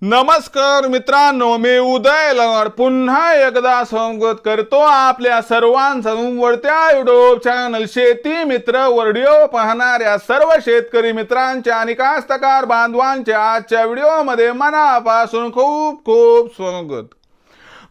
नमस्कार मित्रांनो, मी उदय लंगड पुन्हा एकदा स्वागत करतो आपल्या सर्वांचं वरत्या युट्यूब चॅनल शेती मित्र व्हिडिओ पाहणाऱ्या सर्व शेतकरी मित्रांच्या आणि कास्तकार बांधवांच्या आजच्या व्हिडिओमध्ये मनापासून खूप खूप स्वागत।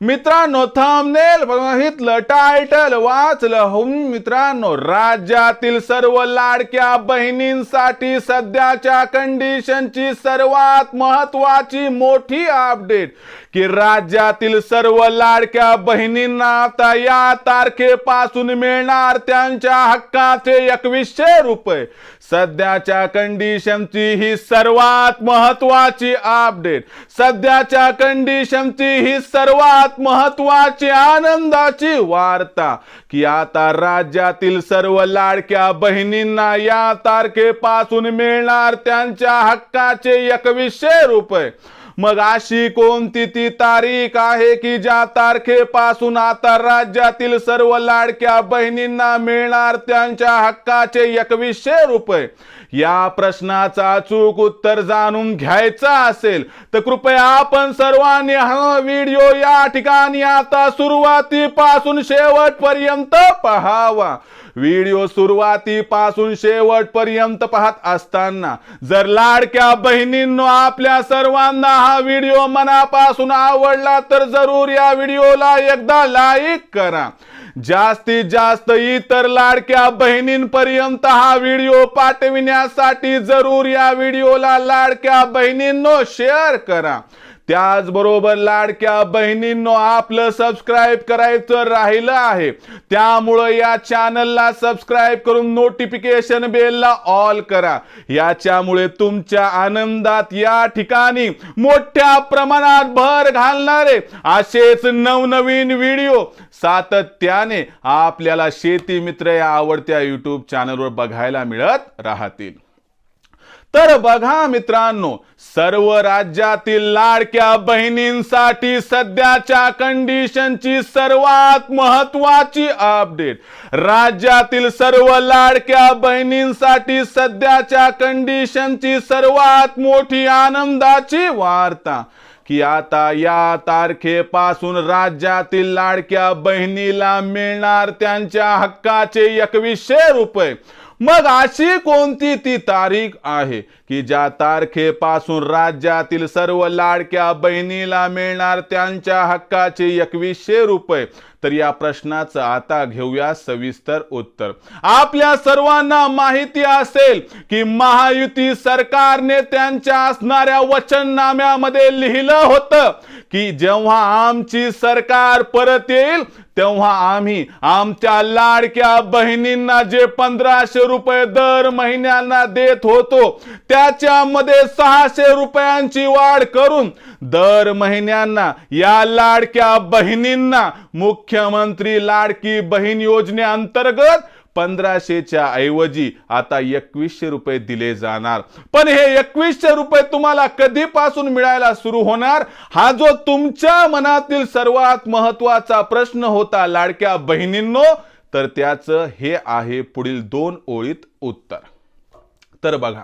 मित्रांनो, थंबनेल बघितलं, टायटल वाचलं हो मित्रांनो, राज्यातील सर्व लाडक्या बहिणींसाठी सध्याच्या कंडिशनची सर्वात महत्त्वाची मोठी अपडेट की राज्यातील सर्व लाडक्या बहिणींना आता या तारखेपासून मिळणार त्यांच्या हक्काचे 2100 रुपये। सध्याच्या कंडिशनची ही सर्वात महत्त्वाची अपडेट, सध्याच्या कंडिशनची ही सर्वात महत्त्वाची आनंदाची वार्ता की आता राज्यातील सर्व लाडक्या बहिणींना या तारखेपासून मिळणार त्यांच्या हक्काचे 2100 रुपये। मग अशी कोणती ती तारीख आहे की ज्या तारखेपासून आता राज्यातील सर्व लाडक्या बहिणींना मिळणार त्यांच्या हक्काचे 2100 रुपये? या प्रश्नाचा अचूक उत्तर जाणून घ्यायचा असेल तर कृपया आपण सर्वांनी हा व्हिडिओ या ठिकाणी आता सुरुवातीपासून शेवटपर्यंत पाहावा। व्हिडिओ सुरुवातीपासून शेवटपर्यंत पाहत असताना जर लाडक्या बहिणींनो आपल्या सर्वांना हा व्हिडिओ मनापासून आवडला तर जरूर या व्हिडिओला एकदा लाईक करा। जास्तीत जास्त इतर लाडक्या बहिणींपर्यंत हा व्हिडिओ पाठविण्यासाठी जरूर या व्हिडिओला लाडक्या बहिणींनो शेअर करा। त्याचबरोबर लाडक्या बहिणींनो आपलं सबस्क्राइब करायचं राहिलं आहे, त्यामुळे या चॅनलला सबस्क्राइब करून नोटिफिकेशन बेलला ऑल करा। याच्यामुळे तुमच्या आनंदात या ठिकाणी मोठ्या प्रमाणात भर घालणारे असेच नवनवीन व्हिडिओ सातत्याने आपल्याला शेती मित्र या आवडत्या YouTube चॅनलवर बघायला मिळत राहतील। तर बघा मित्रांनो, सर्व राज्यातील लाडक्या बहिणींसाठी सध्याच्या कंडिशनची सर्वात महत्त्वाची अपडेट, राज्यातील सर्व लाडक्या बहिणींसाठी सध्याच्या कंडिशनची सर्वात मोठी आनंदाची वार्ता की आता या तारखेपासून राज्यातील लाडक्या बहिणीला मिळणार त्यांच्या हक्काचे 2100 रुपये। मग अशी कोणती ती तारीख आहे की ज्या तारखेपासून राज्यातील सर्व लाडक्या बहिणीला मिळणार त्यांच्या हक्काचे 2100 रुपये? तर या प्रश्नाचं आता घेऊया सविस्तर उत्तर। आपल्या सर्वांना माहिती असेल की महायुती सरकारने त्यांच्या असणाऱ्या वचननाम्यामध्ये लिहिलं होतं की जेव्हा आमची सरकार परत येईल तेव्हा आम्ही आमच्या लाडक्या बहिणींना जे 1500 रुपये दर महिन्यांना देत होतो त्याच्यामध्ये 600 रुपयांची वाढ करून दर महिन्यांना या लाडक्या बहिणींना मुख्यमंत्री लाडकी बहीण योजनेअंतर्गत 1500च्या ऐवजी आता 2100 रुपये दिले जाणार। पण हे 2100 रुपये तुम्हाला कधीपासून मिळायला सुरू होणार, हा जो तुमच्या मनातील सर्वात महत्त्वाचा प्रश्न होता लाडक्या बहिणींनो, तर त्याचं हे आहे पुढील 2 ओळीत उत्तर। तर बघा,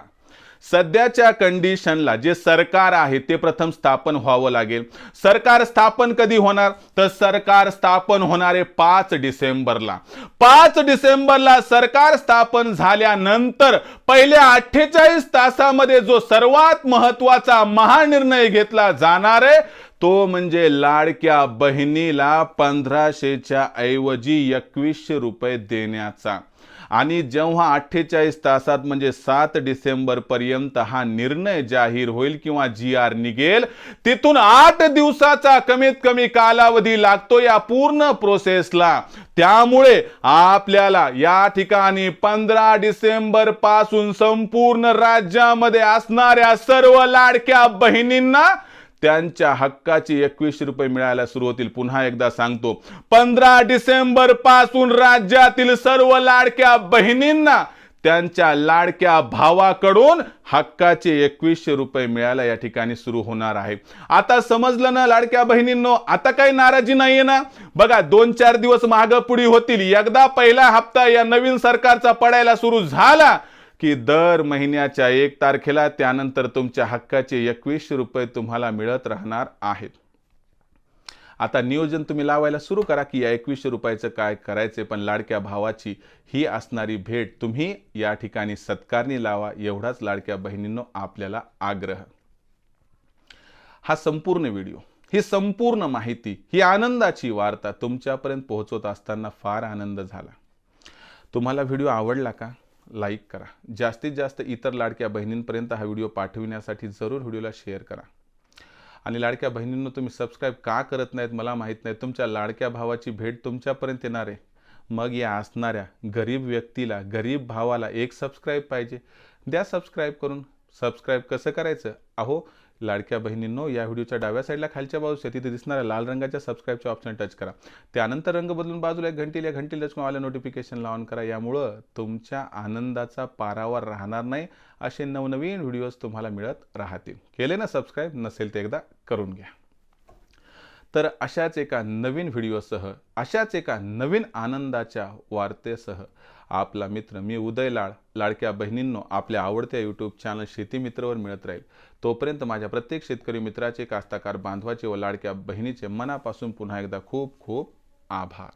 सध्याच्या कंडिशनला जे सरकार आहे ते प्रथम स्थापन व्हावं लागेल। सरकार स्थापन कधी होणार तर सरकार स्थापन होणारे 5 डिसेंबरला। 5 डिसेंबरला सरकार स्थापन झाल्यानंतर पहिल्या 48 तासामध्ये जो सर्वात महत्त्वाचा महानिर्णय घेतला जाणार आहे तो म्हणजे लाडक्या बहिणीला 1500च्या ऐवजी 2100 रुपये देण्याचा। आणि जेव्हा 48 तासात म्हणजे 7 डिसेंबर पर्यंत हा निर्णय जाहीर होईल किंवा GR निघेल, तिथून 8 दिवसाचा कमीत कमी कालावधी लागतो या पूर्ण प्रोसेसला। त्यामुळे आपल्याला या ठिकाणी 15 डिसेंबर पासून संपूर्ण राज्यामध्ये असणाऱ्या सर्व लाडक्या बहिणींना त्यांच्या हक्काचे 2100 रुपये मिळायला सुरू होतील। पुन्हा एकदा सांगतो, 15 डिसेंबर पासून राज्यातील सर्व लाडक्या बहिणींना त्यांच्या लाडक्या भावाकडून हक्काचे 2100 रुपये मिळायला या ठिकाणी सुरू होणार आहे। आता समजलं ना लाडक्या बहिणींनो, आता काही नाराजी नाहीये ना? बघा, 2-4 दिवस मागे पुढे होतील, एकदा पहिला हप्ता या नवीन सरकारचा पडायला सुरू झाला की दर महिन्याच्या 1 तारखेला त्यानंतर तुमच्या हक्काचे 2100 रुपये तुम्हाला मिळत राहणार आहेत. आता नियोजन तुम्ही लावायला सुरू करा की या 2100 रुपयाचं काय करायचे, पण लाडक्या भावाची ही असणारी भेट तुम्ही या ठिकाणी सत्कारणी लावा, एवढाच लाडक्या बहिणींनो आपल्याला आग्रह. हा संपूर्ण व्हिडिओ, ही संपूर्ण माहिती, ही आनंदाची वार्ता तुमच्यापर्यंत पोहोचवत असताना फार आनंद झाला. तुम्हाला व्हिडिओ आवडला का? लाईक करा. जास्तीत जास्त इतर लाडक्या बहिणींपर्यंत हा व्हिडिओ पाठविण्यासाठी जरूर व्हिडिओला शेअर करा. आणि लाडक्या बहिणींनो तुम्ही सबस्क्राईब का करत नाहीत मला माहीत नाही. तुमच्या लाडक्या भावाची भेट तुमच्यापर्यंत येणार आहे, मग या असणाऱ्या गरीब व्यक्तीला, गरीब भावाला एक सबस्क्राईब पाहिजे, द्या सबस्क्राईब करून. सबस्क्राईब कसं करायचं? अहो लाडक्या बहिणींनो, या व्हिडिओच्या डाव्या साईडला खालच्या बाजूला तिथे दिसणाऱ्या लाल रंगाच्या सबस्क्राईबचे ऑप्शन टच करा. त्यानंतर रंग बदलून बाजूला एक घंटीला टच करून आल्या नोटिफिकेशन ऑन करा. यामुळं तुमच्या आनंदाचा पारावर राहणार नाही, असे नवनवीन व्हिडिओज तुम्हाला मिळत राहतील. केले ना सबस्क्राईब? नसेल ते एकदा करून घ्या. तर अशाच एका नवीन व्हिडिओसह, अशाच एका नवीन आनंदाच्या वार्तेसह आपला मित्र मी उदय लाड, लाडक्या बहिणींनो आपल्या आवडत्या यूट्यूब चॅनल शेती मित्रवर मिळत राहील. तोपर्यंत माझ्या प्रत्येक शेतकरी मित्राचे, कास्तकार बांधवाचे व लाडक्या बहिणीचे मनापासून पुन्हा एकदा खूप खूप आभार.